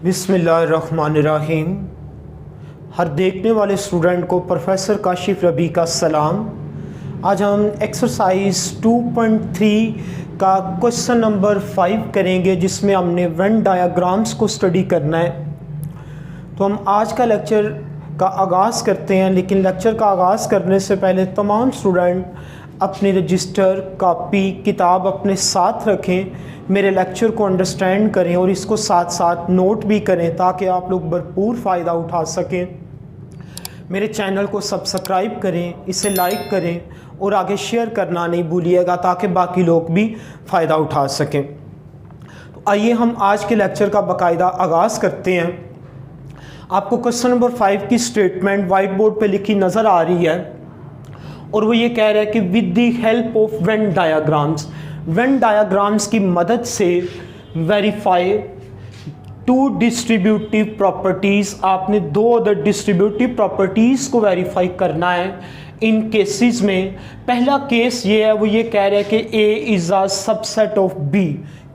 बिस्मिल्लाहिर्रहमानिर्रहीम। हर देखने वाले स्टूडेंट को प्रोफेसर काशिफ रबी का सलाम। आज हम एक्सरसाइज 2.3 का क्वेश्चन नंबर 5 करेंगे, जिसमें हमने वेन डायाग्राम्स को स्टडी करना है। तो हम आज का लेक्चर का आगाज़ करते हैं, लेकिन लेक्चर का आगाज़ करने से पहले तमाम स्टूडेंट अपने रजिस्टर, कापी, किताब अपने साथ रखें, मेरे लेक्चर को अंडरस्टैंड करें और इसको साथ साथ नोट भी करें ताकि आप लोग भरपूर फ़ायदा उठा सकें। मेरे चैनल को सब्सक्राइब करें, इसे लाइक करें और आगे शेयर करना नहीं भूलिएगा ताकि बाकी लोग भी फ़ायदा उठा सकें। तो आइए हम आज के लेक्चर का बाकायदा आगाज़ करते हैं। आपको क्वेश्चन नंबर 5 की स्टेटमेंट वाइट बोर्ड पे लिखी नज़र आ रही है और वो ये कह रहा है कि with the help of when diagrams, when diagrams की मदद से वेरीफाई टू डिस्ट्रीब्यूटिव प्रॉपर्टीज़, आपने दो अदर डिस्ट्रीब्यूटिव प्रॉपर्टीज़ को वेरीफाई करना है। इन केसेस में पहला केस ये है, वो ये कह रहा है कि A is a subset of B.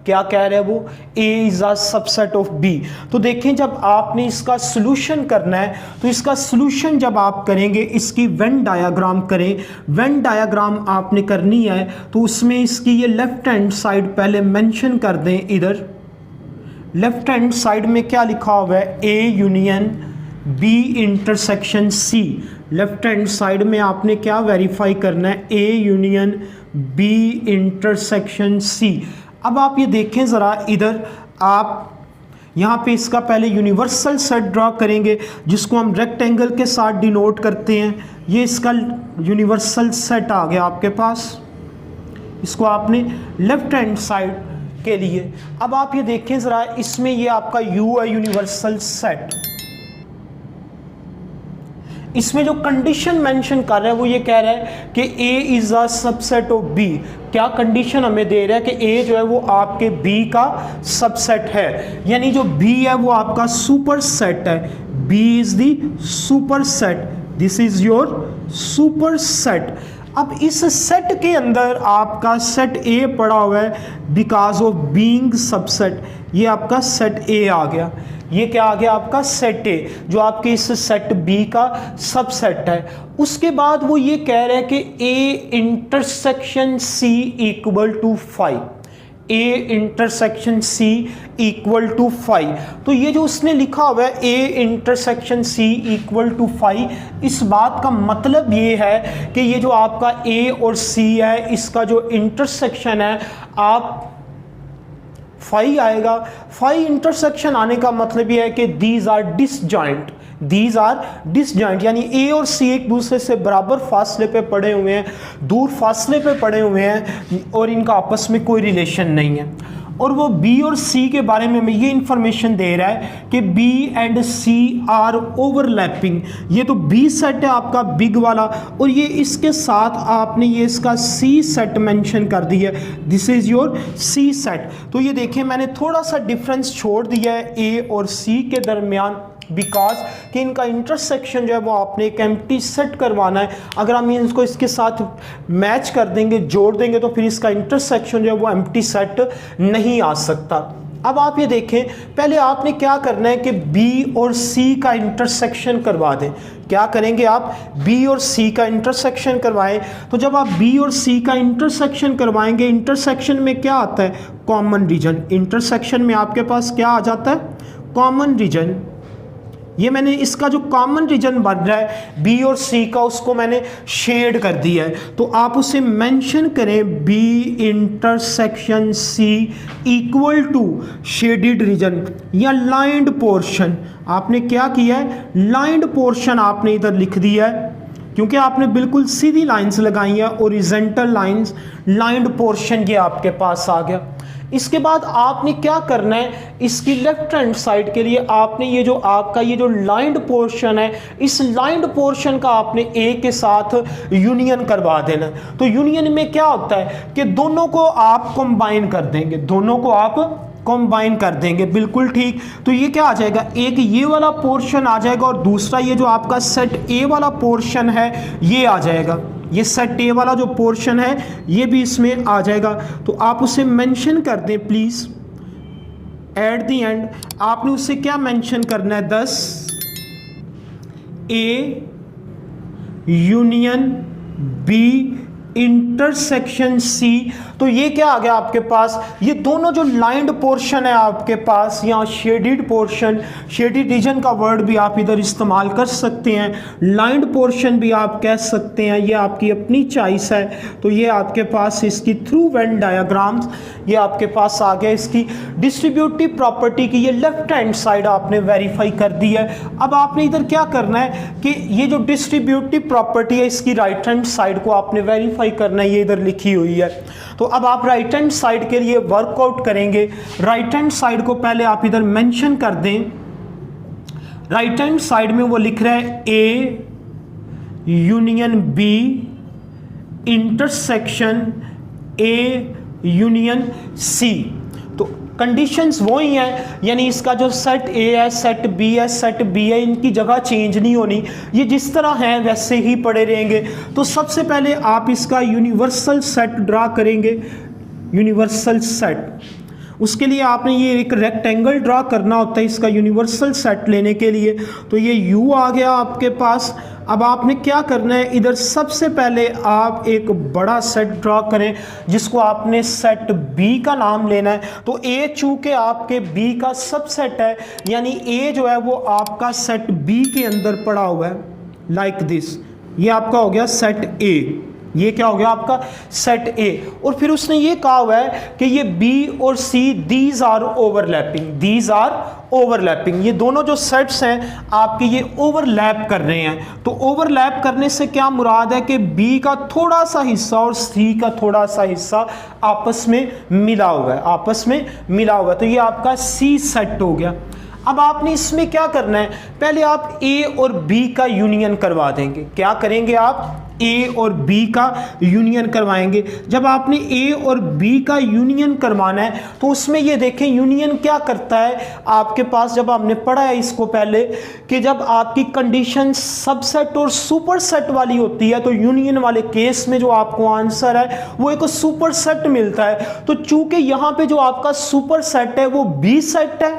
क्या कह रहा है वो? A is a subset of B। तो देखें, जब आपने इसका सॉल्यूशन करना है तो इसका सॉल्यूशन जब आप करेंगे, इसकी वेन डायग्राम करें। वेन डायग्राम आपने करनी है तो उसमें इसकी ये लेफ्ट हैंड साइड पहले मेंशन कर दें। इधर लेफ्ट हैंड साइड में क्या लिखा हुआ है? A union B intersection C। Left hand side में आपने क्या वेरीफाई करना है? A union B intersection C। अब आप ये देखें ज़रा, इधर आप यहाँ पे इसका पहले यूनिवर्सल सेट ड्रा करेंगे, जिसको हम रेक्टेंगल के साथ डिनोट करते हैं। ये इसका यूनिवर्सल सेट आ गया आपके पास, इसको आपने लेफ्ट हैंड साइड के लिए। अब आप ये देखें ज़रा, इसमें ये आपका U है, यूनिवर्सल सेट। इसमें जो कंडीशन मेंशन कर रहा है वो ये कह रहा है कि A is a subset of B। क्या कंडीशन हमें दे रहा है कि A जो है वो आपके B का सबसेट है, यानी जो B है वो आपका सुपर सेट है। B is the super set, this is your super set. अब इस सेट के अंदर आपका सेट A पड़ा हुआ है बिकॉज ऑफ बीइंग सबसेट। ये आपका सेट A आ गया। ये क्या आ गया? आपका सेट A, जो आपके इस सेट B का सबसेट है। उसके बाद वो ये कह रहा है कि A intersection C equal to 5। A intersection C equal to 5। तो ये जो उसने लिखा हुआ है A intersection C equal to 5, इस बात का मतलब ये है कि ये जो आपका A और C है, इसका जो इंटरसेक्शन है आप 5 आएगा। 5 इंटरसेक्शन आने का मतलब ये है कि these are disjoint, these are disjoint, यानी A और C एक दूसरे से बराबर फासले पे पड़े हुए हैं, दूर फासले पे पड़े हुए हैं और इनका आपस में कोई रिलेशन नहीं है। और वो B और C के बारे में हमें ये इंफॉर्मेशन दे रहा है कि B and C are overlapping. ये तो B सेट है आपका बिग वाला, और ये इसके साथ आपने ये इसका C सेट मेंशन कर दिया है, this is your C set. तो ये देखें, मैंने थोड़ा सा डिफरेंस छोड़ दिया है A और C के दरमियान, बिकॉज कि इनका इंटरसेक्शन जो है वो आपने एक एम्प्टी सेट करवाना है। अगर हम इसको इसके साथ मैच कर देंगे, जोड़ देंगे, तो फिर इसका इंटरसेक्शन जो है वो एम्प्टी सेट नहीं आ सकता। अब आप ये देखें, पहले आपने क्या करना है कि B और C का इंटरसेक्शन करवा दें। क्या करेंगे आप? B और C का इंटरसेक्शन करवाएं। तो जब आप B और C का इंटरसेक्शन करवाएंगे, इंटरसेक्शन में क्या आता है? Common reason. इंटरसेक्शन में आपके पास क्या आ जाता है? Common region. ये मैंने इसका जो कॉमन रीजन बन रहा है B और C का, उसको मैंने शेड कर दिया है। तो आप उसे मेंशन करें, B intersection C equal to shaded region या लाइंड पोर्शन। आपने क्या किया है? लाइंड पोर्शन आपने इधर लिख दिया है, क्योंकि आपने बिल्कुल सीधी लाइंस लगाई है, ओरिजेंटल लाइंस। लाइंड पोर्शन ये आपके पास आ गया। इसके बाद आपने क्या करना है? इसकी लेफ्ट हैंड साइड के लिए आपने ये जो आपका ये जो लाइंड पोर्शन है, इस लाइंड पोर्शन का आपने A के साथ यूनियन करवा देना। तो यूनियन में क्या होता है कि दोनों को आप कंबाइन कर देंगे, दोनों को आप कंबाइन कर देंगे। बिल्कुल ठीक। तो ये क्या आ जाएगा? एक ये वाला पोर्शन आ जाएगा और दूसरा ये जो आपका सेट A वाला पोर्शन है ये आ जाएगा। ये सेट ए वाला जो पोर्शन है ये भी इसमें आ जाएगा। तो आप उसे मेंशन कर दें प्लीज़। एट द एंड आपने उसे क्या मेंशन करना है, 10 A union B intersection C. तो ये क्या आ गया आपके पास, ये दोनों जो लाइंड पोर्शन है आपके पास, यहाँ शेडिड पोर्शन, शेडिड रीजन का वर्ड भी आप इधर इस्तेमाल कर सकते हैं, लाइंड पोर्शन भी आप कह सकते हैं, ये आपकी अपनी चॉइस है। तो ये आपके पास इसकी थ्रू वेन डायग्राम्स ये आपके पास आ गया। इसकी डिस्ट्रीब्यूटिव प्रॉपर्टी की ये लेफ्ट हैंड साइड आपने वेरीफाई कर दी है। अब आपने इधर क्या करना है कि ये जो डिस्ट्रीब्यूटिव प्रॉपर्टी है इसकी राइट हैंड साइड को आपने वेरीफाई करना है, ये इधर लिखी हुई है। तो अब आप राइट हैंड साइड के लिए वर्कआउट करेंगे। राइट हैंड साइड को पहले आप इधर मेंशन कर दें। राइट हैंड साइड में वो लिख रहा है A union B intersection A union C. तो कंडीशंस वो ही हैं, यानी इसका जो सेट ए है, सेट बी है, सेट बी है, इनकी जगह चेंज नहीं होनी, ये जिस तरह हैं वैसे ही पड़े रहेंगे। तो सबसे पहले आप इसका यूनिवर्सल सेट ड्रा करेंगे। यूनिवर्सल सेट, उसके लिए आपने ये एक रेक्टेंगल ड्रा करना होता है इसका यूनिवर्सल सेट लेने के लिए। तो ये U आ गया आपके पास। अब आपने क्या करना है, इधर सबसे पहले आप एक बड़ा सेट ड्रा करें जिसको आपने सेट B का नाम लेना है। तो A चूंकि आपके B का सबसेट है, यानी A जो है वो आपका सेट B के अंदर पड़ा हुआ है, लाइक दिस। ये आपका हो गया सेट A, ये क्या हो गया आपका सेट ए। और फिर उसने ये कहा हुआ है कि ये बी और C these are overlapping, these are overlapping, ये दोनों जो सेट्स हैं आपके ये ओवरलैप कर रहे हैं। तो ओवरलैप करने से क्या मुराद है कि बी का थोड़ा सा हिस्सा और सी का थोड़ा सा हिस्सा आपस में मिला हुआ है, आपस में मिला हुआ है। तो ये आपका सी सेट हो गया। अब आपने इसमें क्या करना है, पहले आप ए और बी का यूनियन करवा देंगे। क्या करेंगे आप, ए और बी का यूनियन करवाएंगे। जब आपने ए और बी का यूनियन करवाना है तो उसमें ये देखें यूनियन क्या करता है आपके पास, जब आपने पढ़ा है इसको पहले कि जब आपकी कंडीशन सबसेट और सुपरसेट वाली होती है तो यूनियन वाले केस में जो आपको आंसर है वो एक सुपरसेट मिलता है। तो चूंकि यहाँ पे जो आपका सुपरसेट है वो बी सेट है,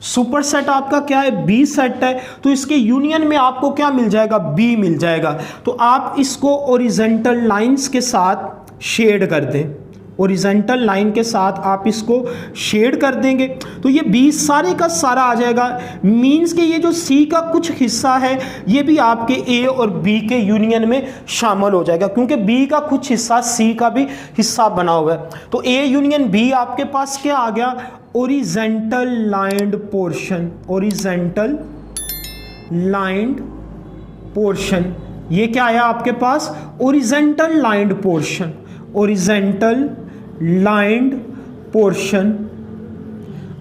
सुपर सेट आपका क्या है, बी सेट है, तो इसके यूनियन में आपको क्या मिल जाएगा, बी मिल जाएगा। तो आप इसको ओरिजेंटल लाइंस के साथ शेड कर दें, ओरिजेंटल लाइन के साथ आप इसको शेड कर देंगे तो ये बी सारे का सारा आ जाएगा। मींस कि ये जो सी का कुछ हिस्सा है ये भी आपके ए और बी के यूनियन में शामिल हो जाएगा, क्योंकि बी का कुछ हिस्सा सी का भी हिस्सा बना हुआ है। तो ए यूनियन बी आपके पास क्या आ गया, horizontal lined portion, horizontal lined portion. ये क्या आया आपके पास, horizontal lined portion, horizontal lined portion.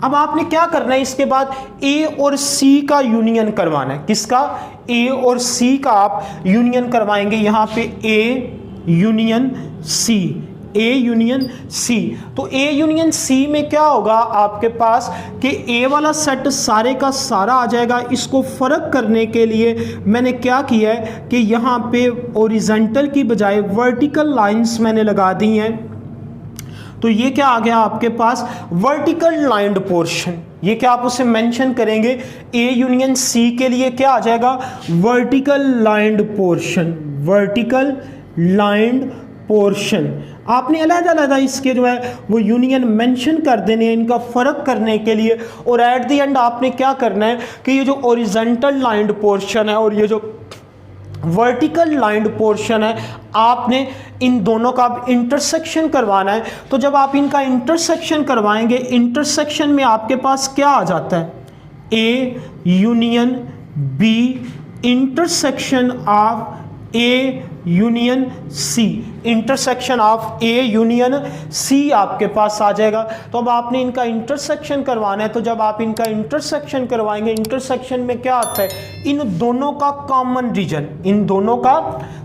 अब आपने क्या करना है, इसके बाद ए और सी का यूनियन करवाना है। किसका, ए और सी का आप यूनियन करवाएंगे। यहां पे ए यूनियन सी, ए यूनियन सी। तो ए यूनियन सी में क्या होगा आपके पास कि ए वाला सेट सारे का सारा आ जाएगा। इसको फर्क करने के लिए मैंने क्या किया है कि यहाँ पे ओरिजेंटल की बजाय वर्टिकल लाइंस मैंने लगा दी हैं। तो ये क्या आ गया आपके पास, वर्टिकल लाइंड पोर्शन। ये क्या आप उसे मेंशन करेंगे, ए यूनियन सी के लिए क्या आ जाएगा, vertical lined portion, vertical lined portion. आपने अलग-अलग इसके जो है वो यूनियन मेंशन कर देने हैं इनका फ़र्क करने के लिए। और एट द एंड आपने क्या करना है कि ये जो ओरिजेंटल लाइंड पोर्शन है और ये जो वर्टिकल लाइंड पोर्शन है आपने इन दोनों का इंटरसेक्शन करवाना है। तो जब आप इनका इंटरसेक्शन करवाएंगे, इंटरसेक्शन में आपके पास क्या आ जाता है, A union B intersection of A union C, intersection of A union C आपके पास आ जाएगा। तो अब आपने इनका इंटरसेक्शन करवाना है। तो जब आप इनका इंटरसेक्शन करवाएंगे, इंटरसेक्शन में क्या आता है, इन दोनों का कॉमन रीजन, इन दोनों का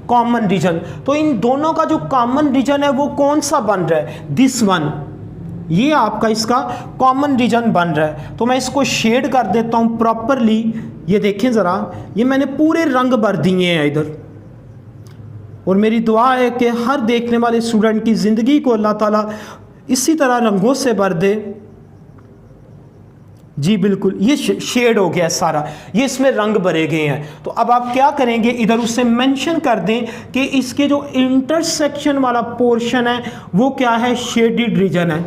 कॉमन रीजन। तो इन दोनों का जो कॉमन रीजन है वो कौन सा बन रहा है, दिस वन, ये आपका इसका कॉमन रीजन बन रहा है। तो मैं इसको शेड कर देता हूं प्रॉपरली। ये देखें ज़रा, ये मैंने पूरे रंग भर दिए हैं इधर। और मेरी दुआ है कि हर देखने वाले स्टूडेंट की ज़िंदगी को अल्लाह ताला इसी तरह रंगों से भर दे। जी बिल्कुल, ये शेड हो गया सारा, ये इसमें रंग भरे गए हैं। तो अब आप क्या करेंगे, इधर उसे मेंशन कर दें कि इसके जो इंटरसेक्शन वाला पोर्शन है वो क्या है, शेडेड रीजन है।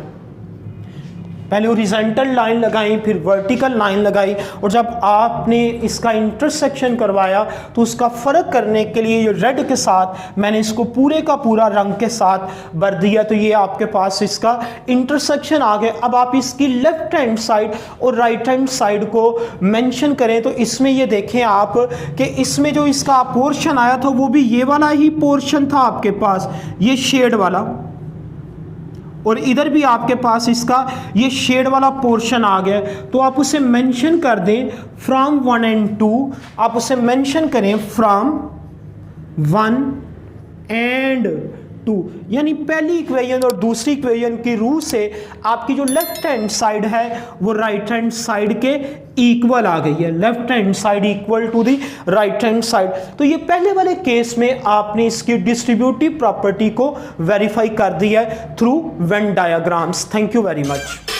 पहले हॉरिजॉन्टल लाइन लगाई, फिर वर्टिकल लाइन लगाई, और जब आपने इसका इंटरसेक्शन करवाया तो उसका फ़र्क करने के लिए ये रेड के साथ मैंने इसको पूरे का पूरा रंग के साथ भर दिया, तो ये आपके पास इसका इंटरसेक्शन आ गया। अब आप इसकी लेफ्ट हैंड साइड और राइट हैंड साइड को मेंशन करें तो इसमें ये देखें आप कि इसमें जो इसका पोर्शन आया था वो भी ये वाला ही पोर्शन था आपके पास, ये शेड वाला, और इधर भी आपके पास इसका ये शेड वाला पोर्शन आ गया। तो आप उसे मेंशन कर दें फ्रॉम 1 and 2, आप उसे मेंशन करें फ्रॉम 1 and 2, यानी पहली इक्वेशन और दूसरी इक्वेशन की रूल से आपकी जो लेफ्ट हैंड साइड है वो राइट हैंड साइड के इक्वल आ गई है, left hand side equal to the right hand side. तो ये पहले वाले केस में आपने इसकी डिस्ट्रीब्यूटिव प्रॉपर्टी को वेरीफाई कर दिया है through Venn diagrams. Thank you very much.